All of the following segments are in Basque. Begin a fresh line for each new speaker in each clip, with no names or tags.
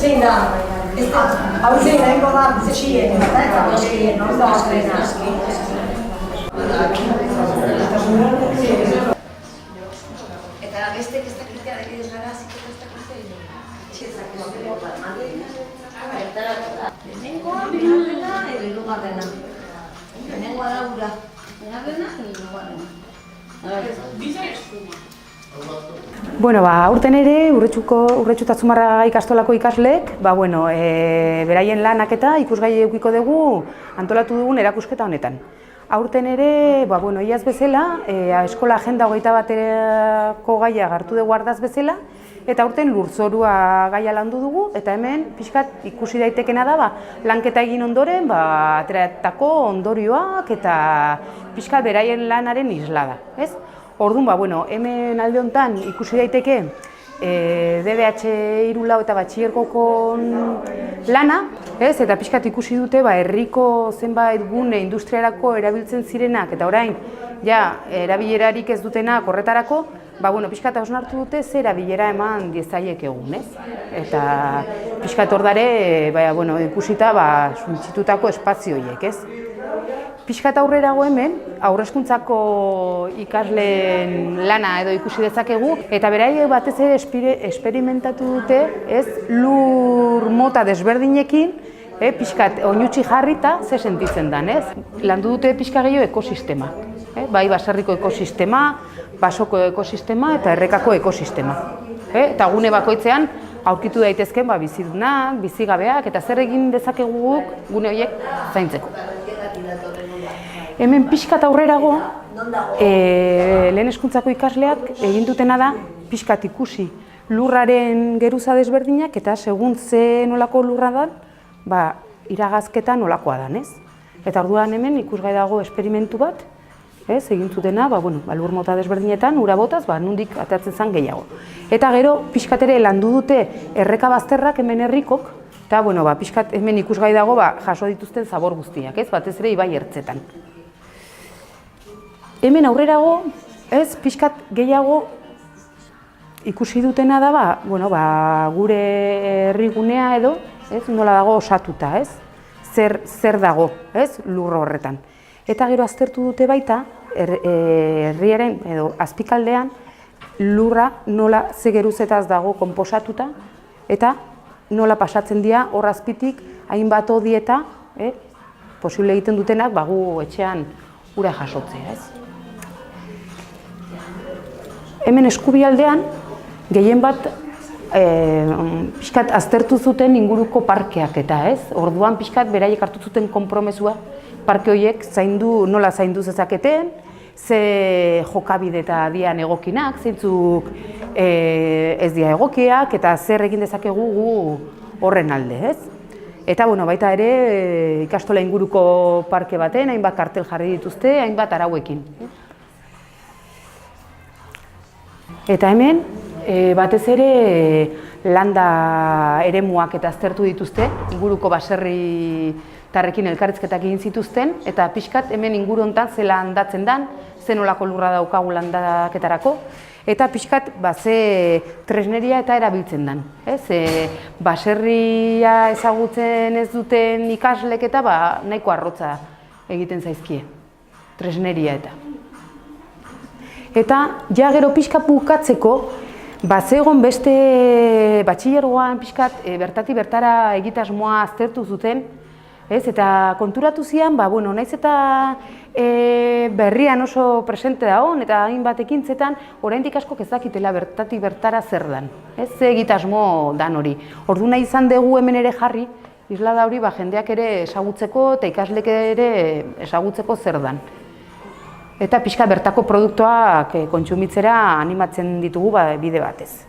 zein da, hau zein dago da gutxien, eta gutxien, ondo azrena.
Eta bestek ez dakitea ez gara ziketa ez dakitea. Lehenengoa, bigarrena edo hirugarrena. Lehenengoa da ura. Bigarrena edo hirugarrena.
Bueno, aurten ere Urretxu eta Zumarraga ikastolako ikasleek, beraien lanak eta ikusgai edukiko dugu antolatu dugun erakusketa honetan. Aurten ere, iaz bezala, eskola agenda 21ko gaia hartu dugu ardaz bezala, eta aurten lurzorua gaia landu dugu, eta hemen pixkat ikusi daitekena da, lanketa egin ondoren, ateratako ondorioak eta pixkat beraien lanaren islada, ez? Orduan, hemen alde honetan ikusi daiteke DBH 3 lau eta batxillergoko lana, ez? Eta pixkat ikusi dute herriko zenbait gune industriarako erabiltzen zirenak eta orain erabilerarik ez dutenak horretarako, pixkat hausnartu dute ze erabilera eman diezaiek egun, ez? Eta pixkat hor dare ikusita suntsitutako espazio horiek, ez? Pixkat aurrerago hemen, haurreskuntzako ikasleen lana edo ikusi dezakegu, eta beraiek batez ere esperimentatu dute, ez, lur mota desberdinekin, pixkat oinutsi jarrita ze sentitzen den, ez? Landu dute pixka gehiago ekosistema, bai baserriko ekosistema, basoko ekosistema eta errekako ekosistema. Eta gune bakoitzean aurkitu daitezken bizidunak, bizigabeak eta zer egin dezakegu guk gune horiek zaintzeko. Hemen pixkat aurrerago, lehen hezkuntzako ikasleak egin dutena da pixkat ikusi lurraren geruza desberdinak eta segun ze nolako lurra dan, iragazketa nolakoa dan, ez? Eta orduan hemen ikusgai dago esperimentu bat, egin zutena, lur mota desberdinetan, ura botaz, nondik ateratzen zen gehiago. Eta gero, pixkat ere landu dute erreka bazterrak hemen herrikok, eta pixkat hemen ikusgai dago jaso dituzten zabor guztiak, ez? Batez ere ibai ertzetan. Hemen aurrerago, ez, pixkat gehiago ikusi dutena da, gure herrigunea edo, ez, nola dago osatuta, ez? Zer dago, ez, lur horretan. Eta gero aztertu dute baita, herriaren edo azpikaldean lurra nola ze geruzetaz dago konposatuta eta nola pasatzen dira hor azpitik hainbat odieta, posible egiten dutenak gu etxean ura jasotzea, ez? Hemen eskubialdean gehien bat pixkat aztertu zuten inguruko parkeak eta, ez? Orduan pixkat beraiek hartu zuten konpromesua parke horiek nola zaindu zezaketen, ze jokabide eta dian egokinak, zeintzuk ez dira egokiak eta zer egin dezakegu gu horren alde, ez? Eta baita ere ikastola inguruko parke baten, hainbat kartel jarri dituzte, hainbat arauekin. Eta hemen, batez ere landa eremuak eta aztertu dituzte, inguruko baserritarrekin elkarrizketak egin zituzten, eta pixkat hemen inguru honetan ze landatzen den, ze nolako lurra daukagu landaketarako, eta pixkat ze tresneria eta erabiltzen den. Baserria ezagutzen ez duten ikaslek eta nahiko arrotza egiten zaizkie, tresneria eta. Eta ja gero pixka bukatzeko, zegoen beste batxillergoan pixkat bertatik bertara egitasmoa aztertu zuten, eta konturatu zian, naiz eta berrian oso presente dagoen eta hainbat ekintzetan, oraindik asko ez dakitela bertatik bertara zer dan, ze egitasmo dan hori. Ordu nahi izan dugu hemen ere jarri, islada hori jendeak ere ezagutzeko eta ikaslek ere ezagutzeko zer dan. Eta pixka bertako produktuak kontsumitzera animatzen ditugu bide batez.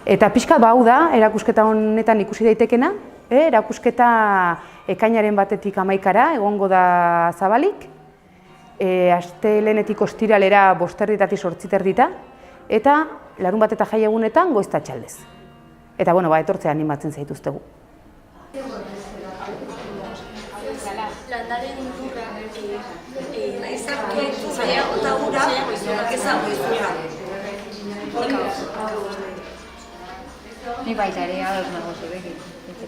Eta pixka hau da, erakusketa honetan ikusi daitekena, erakusketa ekainaren batetik 11ra egongo da zabalik, astelehenetik ostiralera 5:00-etatik 8:30, eta larun bat eta jai egunetan goiz eta txaldez. Eta etortzea animatzen zaituztegu.
Landaren lurra, naizak zaila eta ura, ezago izura. Ni baita ere ados nago zurekin.
Eta